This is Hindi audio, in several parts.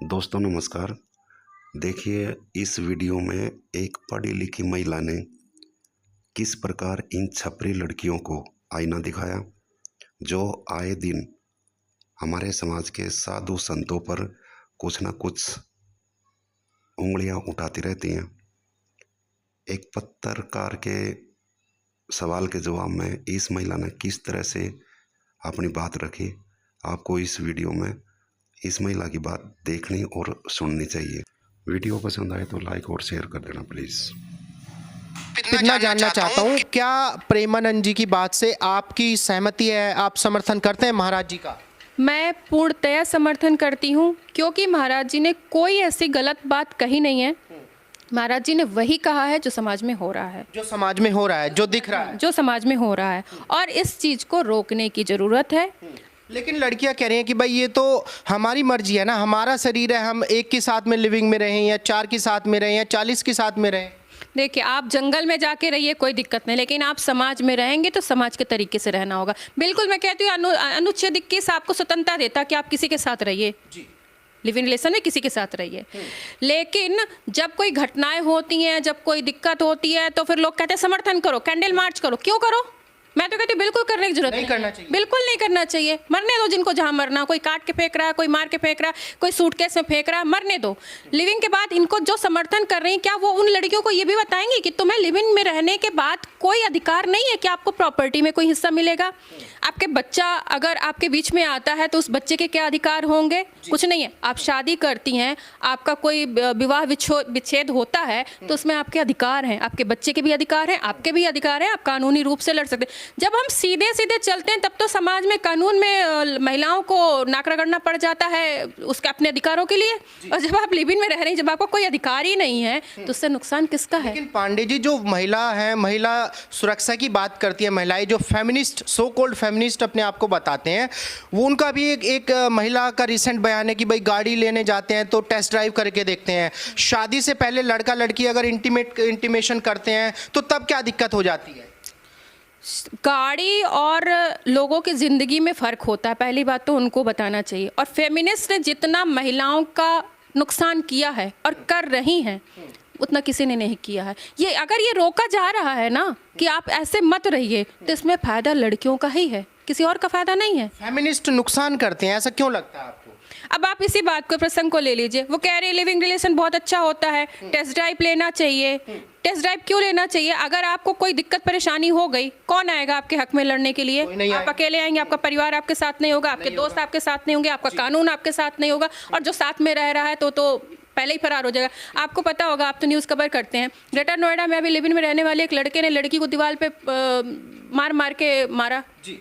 दोस्तों नमस्कार। देखिए इस वीडियो में एक पढ़ी लिखी महिला ने किस प्रकार इन छपरी लड़कियों को आईना दिखाया, जो आए दिन हमारे समाज के साधु संतों पर कुछ न कुछ उंगलियां उठाती रहती हैं। एक पत्रकार के सवाल के जवाब में इस महिला ने किस तरह से अपनी बात रखी, आपको इस वीडियो में इस महिला की बात देखनी और सुननी चाहिए। वीडियो पसंद आए तो लाइक और शेयर कर देना प्लीज़। इतना जानना चाहता हूँ, क्या प्रेमानंद जी की बात से आपकी सहमति है? आप समर्थन करते हैं महाराज जी का? मैं पूर्णतया समर्थन करती हूँ, क्योंकि महाराज जी ने कोई ऐसी गलत बात कही नहीं है। महाराज जी ने वही कहा है जो समाज में हो रहा है, जो समाज में हो रहा है, जो दिख रहा है, जो समाज में हो रहा है, और इस चीज़ को रोकने की ज़रूरत है। लेकिन लड़कियां कह रही हैं कि भाई ये तो हमारी मर्जी है ना, हमारा शरीर है, हम एक के साथ में लिविंग में रहें या 4 के साथ में रहें या 40 के साथ में रहें। देखिए, आप जंगल में जाके रहिए, कोई दिक्कत नहीं, लेकिन आप समाज में रहेंगे तो समाज के तरीके से रहना होगा। बिल्कुल, मैं कहती हूँ अनुच्छेद 21 आपको स्वतंत्रता देता कि आप किसी के साथ रहिए, लिविंग रिलेशन में किसी के साथ रहिए। लेकिन जब कोई घटनाएं होती हैं, जब कोई दिक्कत होती है, तो फिर लोग कहते हैं समर्थन करो, कैंडल मार्च करो। क्यों करो? मैं तो कहती हूँ बिल्कुल करने की जरूरत नहीं करना चाहिए, बिल्कुल नहीं करना चाहिए। मरने दो जिनको जहाँ मरना, कोई काट के फेंक रहा है, कोई मार के फेंक रहा है, कोई सूटकेस में फेंक रहा है, मरने दो। लिविंग के बाद इनको जो समर्थन कर रही हैं, क्या वो उन लड़कियों को ये भी बताएंगे कि तुम्हें लिविंग में रहने के बाद कोई अधिकार नहीं है कि आपको प्रॉपर्टी में कोई हिस्सा मिलेगा? आपके बच्चा अगर आपके बीच में आता है तो उस बच्चे के क्या अधिकार होंगे? कुछ नहीं है। आप शादी करती हैं, आपका कोई विवाह विच्छेद होता है तो उसमें आपके अधिकार हैं, आपके बच्चे के भी अधिकार हैं, आपके भी अधिकार हैं, आप कानूनी रूप से लड़ सकते हैं। जब हम सीधे सीधे चलते हैं तब तो समाज में कानून में महिलाओं को नाक रगड़ना पड़ जाता है उसके अपने अधिकारों के लिए। और जब आप लिव इन में रह रही हैं, जब आपको कोई अधिकार ही नहीं है तो उससे नुकसान किसका है? लेकिन पांडे जी, जो महिला है, महिला सुरक्षा की बात करती है, महिलाएं जो फेमिनिस्ट, सो कॉल्ड फेमिनिस्ट अपने आप को बताते हैं, वो उनका भी एक महिला का रिसेंट बयान है कि भाई गाड़ी लेने जाते हैं तो टेस्ट ड्राइव करके देखते हैं। शादी से पहले लड़का लड़की अगर इंटीमेशन करते हैं तो तब क्या दिक्कत हो जाती है? गाड़ी और लोगों की ज़िंदगी में फ़र्क होता है, पहली बात तो उनको बताना चाहिए। और फेमिनिस्ट ने जितना महिलाओं का नुकसान किया है और कर रही हैं, उतना किसी ने नहीं किया है। ये अगर ये रोका जा रहा है ना कि आप ऐसे मत रहिए, तो इसमें फ़ायदा लड़कियों का ही है, किसी और का फ़ायदा नहीं है। फेमिनिस्ट नुकसान करते हैं, ऐसा क्यों लगता है आपको? अब आप इसी बात को, प्रसंग को ले लीजिए। वो कह रही है लिविंग रिलेशन बहुत अच्छा होता है, टेस्ट ड्राइव लेना चाहिए। टेस्ट ड्राइव क्यों लेना चाहिए? अगर आपको कोई दिक्कत परेशानी हो गई, कौन आएगा आपके हक में लड़ने के लिए? आप अकेले आएंगे, आपका परिवार आपके साथ नहीं होगा, आपके दोस्त आपके साथ नहीं होंगे, आपका कानून आपके साथ नहीं होगा, और जो साथ में रह रहा है तो पहले ही फरार हो जाएगा। आपको पता होगा, आप तो न्यूज़ कवर करते हैं, ग्रेटर नोएडा में अभी लिव इन में रहने वाले एक लड़के ने लड़की को दीवार पे मार के मारा जी।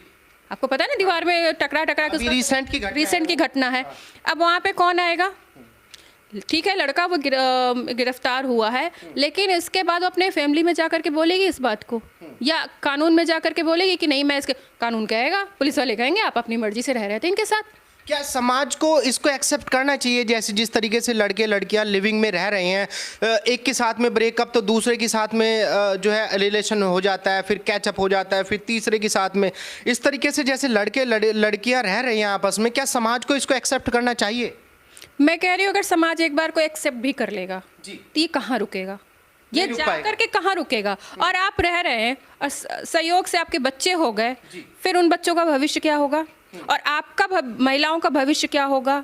आपको पता है ना, दीवार में टकरा के रिसेंट की घटना है। अब वहाँ पे कौन आएगा? ठीक है, लड़का वो गिरफ्तार हुआ है, लेकिन इसके बाद वो अपने फैमिली में जाकर के बोलेगी इस बात को, या कानून में जाकर के बोलेगी कि नहीं मैं इसके, कानून कहेगा, पुलिस वाले कहेंगे आप अपनी मर्जी से रह रहे थे इनके साथ। क्या समाज को इसको एक्सेप्ट करना चाहिए? जैसे जिस तरीके से लड़के लड़कियां लिविंग में रह रहे हैं, एक के साथ में ब्रेकअप तो दूसरे के साथ में जो है रिलेशन हो जाता है, फिर कैचअप हो जाता है, फिर तीसरे के साथ में, इस तरीके से जैसे लड़के लड़कियां रह रही हैं आपस में, क्या समाज को इसको एक्सेप्ट करना चाहिए? मैं कह रही हूँ, अगर समाज एक बार को एक्सेप्ट भी कर लेगा तो ये कहाँ रुकेगा? ये जा करके कहाँ रुकेगा? और आप रह रहे हैं और सहयोग से आपके बच्चे हो गए, फिर उन बच्चों का भविष्य क्या होगा? और आपका महिलाओं का भविष्य क्या होगा?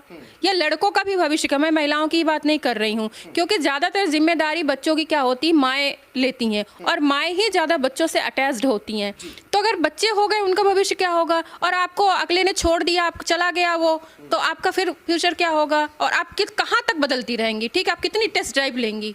या लड़कों का भी भविष्य क्या? मैं महिलाओं की बात नहीं कर रही हूँ, क्योंकि ज़्यादातर जिम्मेदारी बच्चों की क्या होती है, माएँ लेती हैं, और माएँ ही ज़्यादा बच्चों से अटैच्ड होती हैं। तो अगर बच्चे हो गए, उनका भविष्य क्या होगा? और आपको अगले ने छोड़ दिया, आप चला गया वो, तो आपका फिर फ्यूचर क्या होगा? और आप कहाँ तक बदलती रहेंगी? ठीक है, आप कितनी टेस्ट ड्राइव लेंगी?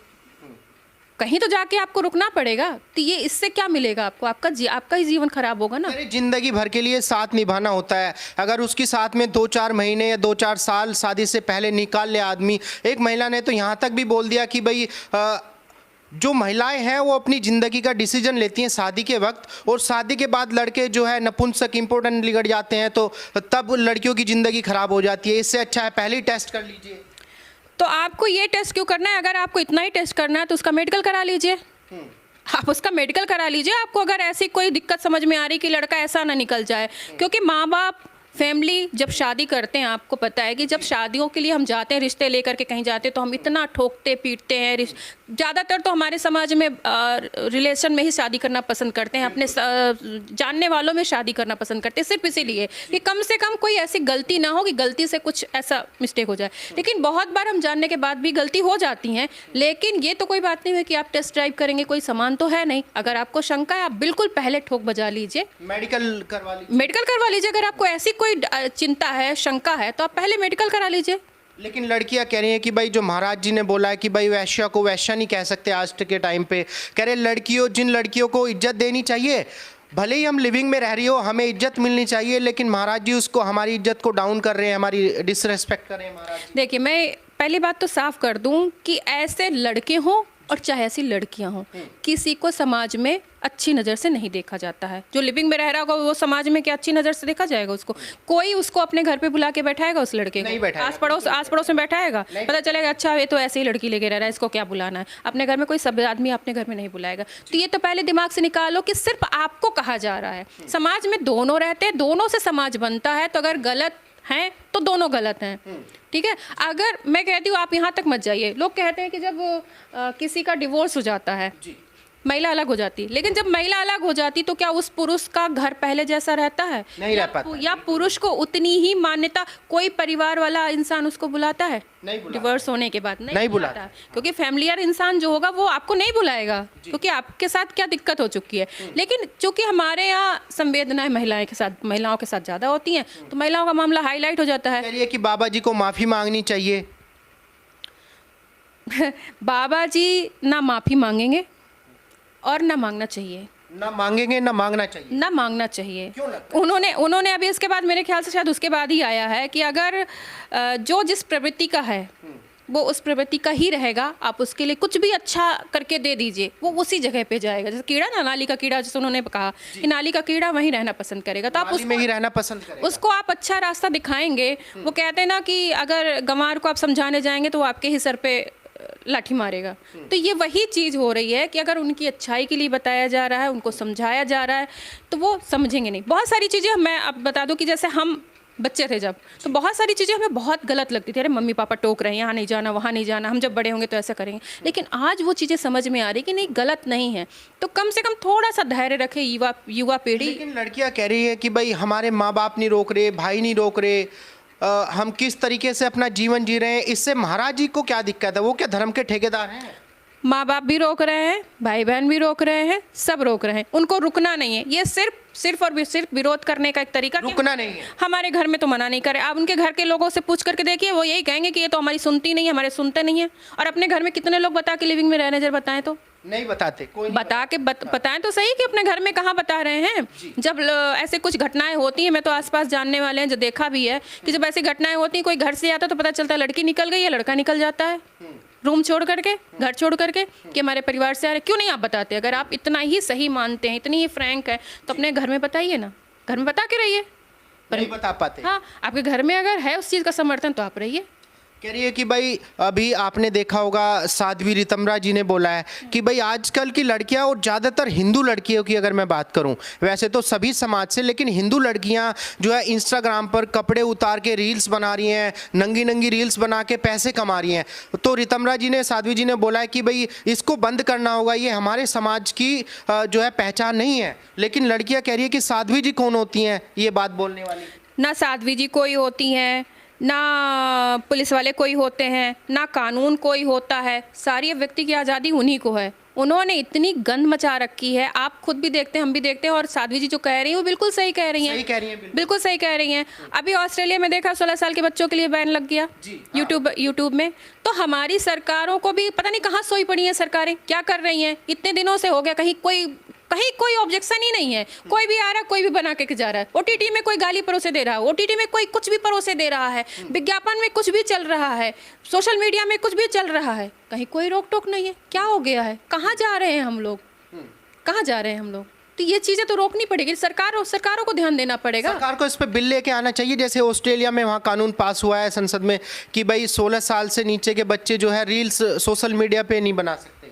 कहीं तो जाके आपको रुकना पड़ेगा। तो ये इससे क्या मिलेगा आपको? आपका ही जीवन खराब होगा ना। जिंदगी भर के लिए साथ निभाना होता है, अगर उसके साथ में 2-4 महीने या 2-4 साल शादी से पहले निकाल ले आदमी। एक महिला ने तो यहाँ तक भी बोल दिया कि भाई जो महिलाएं हैं वो अपनी ज़िंदगी का डिसीजन लेती हैं शादी के वक्त, और शादी के बाद लड़के जो है नपुंसक इम्पोर्टेंट बिगड़ जाते हैं, तो तब लड़कियों की ज़िंदगी खराब हो जाती है। इससे अच्छा है पहले ही टेस्ट कर लीजिए। तो आपको ये टेस्ट क्यों करना है? अगर आपको इतना ही टेस्ट करना है तो उसका मेडिकल करा लीजिए। आप उसका मेडिकल करा लीजिए। आपको अगर ऐसी कोई दिक्कत समझ में आ रही कि लड़का ऐसा ना निकल जाए, क्योंकि माँ बाप फैमिली जब शादी करते हैं, आपको पता है कि जब शादियों के लिए हम जाते हैं, रिश्ते लेकर के कहीं जाते हैं, तो हम इतना ठोकते पीटते हैं। ज़्यादातर तो हमारे समाज में रिलेशन में ही शादी करना पसंद करते हैं, अपने जानने वालों में शादी करना पसंद करते हैं, सिर्फ इसीलिए कि कम से कम कोई ऐसी गलती ना हो कि गलती से कुछ ऐसा मिस्टेक हो जाए। लेकिन बहुत बार हम जानने के बाद भी गलती हो जाती हैं। लेकिन ये तो कोई बात नहीं है कि आप टेस्ट ड्राइव करेंगे, कोई सामान तो है नहीं। अगर आपको शंका है, आप बिल्कुल पहले ठोक बजा लीजिए, मेडिकल करवा लीजिए। अगर आपको ऐसी कोई चिंता है, शंका है, तो आप पहले मेडिकल करा लीजिए। लेकिन लड़कियां कह रही हैं कि भाई जो महाराज जी ने बोला है कि भाई वैश्या को वैश्या नहीं कह सकते आज के टाइम पे। कह रहे जिन लड़कियों को इज्जत देनी चाहिए, भले ही हम लिविंग में रह रही हो, हमें इज्जत मिलनी चाहिए, लेकिन महाराज जी उसको हमारी इज्जत को डाउन कर रहे हैं, हमारी डिसरेस्पेक्ट कर रहे हैं महाराज जी। देखिए, मैं पहली बात तो साफ कर दूं कि ऐसे लड़के हों और चाहे ऐसी लड़कियां हों, किसी को समाज में अच्छी नज़र से नहीं देखा जाता है। जो लिविंग में रह रहा होगा वो समाज में क्या अच्छी नज़र से देखा जाएगा उसको? कोई उसको अपने घर पे बुला के बैठाएगा उस लड़के नहीं को? बैठाएगा। आस पड़ोस में बैठाएगा, पता चलेगा अच्छा ये तो ऐसे ही लड़की लेके रह रहा है, इसको क्या बुलाना है। अपने घर में कोई सब आदमी अपने घर में नहीं बुलाएगा। तो ये तो पहले दिमाग से निकालो कि सिर्फ आपको कहा जा रहा है। समाज में दोनों रहते हैं, दोनों से समाज बनता है। तो अगर गलत हैं तो दोनों गलत हैं, ठीक है। अगर मैं कहती हूँ आप यहाँ तक मत जाइए। लोग कहते हैं कि जब किसी का डिवोर्स हो जाता है, महिला अलग हो जाती, लेकिन जब महिला अलग हो जाती तो क्या उस पुरुष का घर पहले जैसा रहता है? नहीं रह पाता। या पुरुष को उतनी ही मान्यता कोई परिवार वाला इंसान उसको बुलाता है? नहीं बुलाता। डिवोर्स होने के बाद नहीं बुलाता। क्योंकि फैमिलियर इंसान जो होगा वो आपको नहीं बुलाएगा, क्योंकि आपके साथ क्या दिक्कत हो चुकी है। लेकिन चूंकि हमारे यहाँ संवेदनाएं महिलाओं के साथ ज़्यादा होती हैं, तो महिलाओं का मामला हाईलाइट हो जाता है। कह रही है कि बाबा जी को माफ़ी मांगनी चाहिए। बाबा जी ना माफ़ी मांगेंगे और ना मांगना चाहिए। ना मांगेंगे ना मांगना चाहिए। ना मांगना चाहिए। क्यों लगता है? उन्होंने अभी इसके बाद, मेरे ख्याल से शायद उसके बाद ही आया है कि अगर जो जिस प्रवृत्ति का है वो उस प्रवृत्ति का ही रहेगा। आप उसके लिए कुछ भी अच्छा करके दे दीजिए, वो उसी जगह पे जाएगा। जैसे कीड़ा ना, नाली का कीड़ा, जैसे उन्होंने कहा कि नाली का कीड़ा वहीं रहना पसंद करेगा, तो आप में ही रहना पसंद करेगा। उसको आप अच्छा रास्ता दिखाएंगे। वो कहते हैं ना कि अगर गंवार को आप समझाने जाएंगे तो वो आपके ही सर पे लाठी मारेगा। तो ये वही चीज़ हो रही है कि अगर उनकी अच्छाई के लिए बताया जा रहा है, उनको समझाया जा रहा है, तो वो समझेंगे नहीं। बहुत सारी चीज़ें मैं अब बता दूं कि जैसे हम बच्चे थे जब, तो बहुत सारी चीज़ें हमें बहुत गलत लगती थी। अरे मम्मी पापा टोक रहे हैं, यहाँ नहीं जाना, वहाँ नहीं जाना, हम जब बड़े होंगे तो ऐसा करेंगे। लेकिन आज वो चीज़ें समझ में आ रही कि नहीं, गलत नहीं है। तो कम से कम थोड़ा सा धैर्य रखे युवा पीढ़ी। लेकिन लड़कियां कह रही है कि भाई हमारे माँ बाप नहीं रोक रहे, भाई नहीं रोक रहे, हम किस तरीके से अपना जीवन जी रहे हैं, इससे महाराज जी को क्या दिक्कत है? वो क्या धर्म के ठेकेदार हैं? माँ बाप भी रोक रहे हैं, भाई बहन भी रोक रहे हैं, सब रोक रहे हैं। उनको रुकना नहीं है। ये सिर्फ और सिर्फ विरोध करने का एक तरीका, रुकना नहीं है। हमारे घर में तो मना नहीं करे। आप उनके घर के लोगों से पूछ करके देखिए, वो यही कहेंगे कि ये तो हमारी सुनती नहीं है, हमारे सुनते नहीं है। और अपने घर में कितने लोग बता के लिविंग में रहने जर बताएं तो नहीं बताते। कोई नहीं बताएं तो सही कि अपने घर में कहाँ बता रहे हैं। जब ऐसे कुछ घटनाएं होती हैं, मैं तो आसपास जानने वाले हैं जो देखा भी है कि जब ऐसी घटनाएं होती हैं, कोई घर से आता तो पता चलता है लड़की निकल गई है, लड़का निकल जाता है रूम छोड़ करके, घर छोड़ करके कि हमारे परिवार से आ रहे। क्यों नहीं आप बताते? अगर आप इतना ही सही मानते हैं, इतनी ही फ्रैंक है, तो अपने घर में बताइए ना, घर में बता के रहिए। नहीं बता पाते। हाँ, आपके घर में अगर है उस चीज़ का समर्थन तो आप रहिए। कह रही है कि भाई अभी आपने देखा होगा साध्वी रितमरा जी ने बोला है कि भाई आजकल की लड़कियां, और ज़्यादातर हिंदू लड़कियों की अगर मैं बात करूं, वैसे तो सभी समाज से, लेकिन हिंदू लड़कियां जो है इंस्टाग्राम पर कपड़े उतार के रील्स बना रही हैं, नंगी नंगी रील्स बना के पैसे कमा रही हैं। तो रितमरा जी ने, साध्वी जी ने बोला है कि भाई इसको बंद करना होगा, ये हमारे समाज की जो है पहचान नहीं है। लेकिन लड़कियाँ कह रही है कि साध्वी जी कौन होती हैं ये बात बोलने वाली? ना साध्वी जी कोई होती हैं, ना पुलिस वाले कोई होते हैं, ना कानून कोई होता है। सारी व्यक्ति की आज़ादी उन्हीं को है। उन्होंने इतनी गंद मचा रखी है, आप खुद भी देखते हैं, हम भी देखते हैं। और साध्वी जी जो कह रही हैं वो बिल्कुल सही कह रही हैं। सही कह रही हैं, बिल्कुल सही कह रही हैं। अभी ऑस्ट्रेलिया में देखा 16 साल के बच्चों के लिए बैन लग गया यूट्यूब में। तो हमारी सरकारों को भी पता नहीं कहाँ सोई पड़ी हैं सरकारें, क्या कर रही हैं। इतने दिनों से हो गया, कहीं कोई ऑब्जेक्शन ही नहीं है। कोई भी आ रहा है, कोई भी बना के जा रहा है। ओटीटी में कोई गाली परोसे दे रहा है, ओटीटी में कोई कुछ भी परोसे दे रहा है, विज्ञापन में कुछ भी चल रहा है, सोशल मीडिया में कुछ भी चल रहा है, कहीं कोई रोक टोक नहीं है। क्या हो गया है? कहाँ जा रहे हैं हम लोग? कहाँ जा रहे हैं हम लोग? तो ये चीज़ें तो रोकनी पड़ेगी। सरकारों को ध्यान देना पड़ेगा। सरकार को इस पर बिल लेके आना चाहिए। जैसे ऑस्ट्रेलिया में वहाँ कानून पास हुआ है संसद में कि भाई 16 साल से नीचे के बच्चे जो है रील्स सोशल मीडिया पे नहीं बना सकते।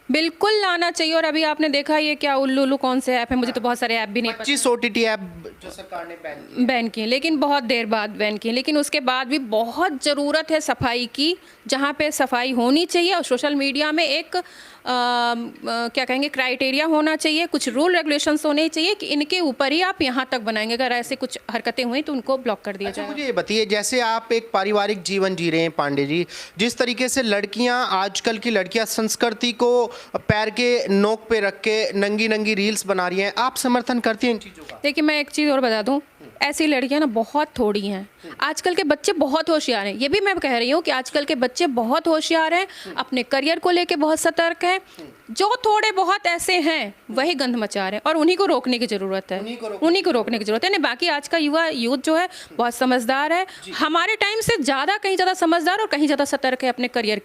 बिल्कुल लाना चाहिए। और अभी आपने देखा ये क्या उल्लू उल्लू कौन से ऐप है, मुझे तो बहुत सारे ऐप भी नहीं पता। 25 OTT ऐप जो सरकार ने बैन बैन किए, लेकिन बहुत देर बाद बैन किए, लेकिन उसके बाद भी बहुत ज़रूरत है सफाई की। जहाँ पे सफाई होनी चाहिए और सोशल मीडिया में एक क्या कहेंगे क्राइटेरिया होना चाहिए, कुछ रूल रेगुलेशंस होने चाहिए कि इनके ऊपर ही आप यहाँ तक बनाएंगे। अगर ऐसे कुछ हरकतें हुई तो उनको ब्लॉक कर दिया अच्छा, जाए। मुझे ये बताइए, जैसे आप एक पारिवारिक जीवन जी रहे हैं पांडे जी, जिस तरीके से लड़कियां, आजकल की लड़कियां संस्कृति को पैर के नोक पे रख के नंगी नंगी रील्स बना रही हैं, आप समर्थन करती हैं इन चीज़ों का? देखिए, मैं एक चीज़ और बता दूं, ऐसी लड़कियां ना बहुत थोड़ी हैं। आजकल के बच्चे बहुत होशियार हैं। ये भी मैं कह रही हूँ कि आजकल के बच्चे बहुत होशियार हैं, अपने करियर को लेके बहुत सतर्क हैं। जो थोड़े बहुत ऐसे हैं वही गंद मचा रहे हैं और उन्हीं को रोकने की ज़रूरत है। उन्हीं को रोकने की ज़रूरत है। नहीं, बाकी आज का यूथ जो है बहुत समझदार है, हमारे टाइम से ज़्यादा, कहीं ज़्यादा समझदार और कहीं ज़्यादा सतर्क है अपने करियर के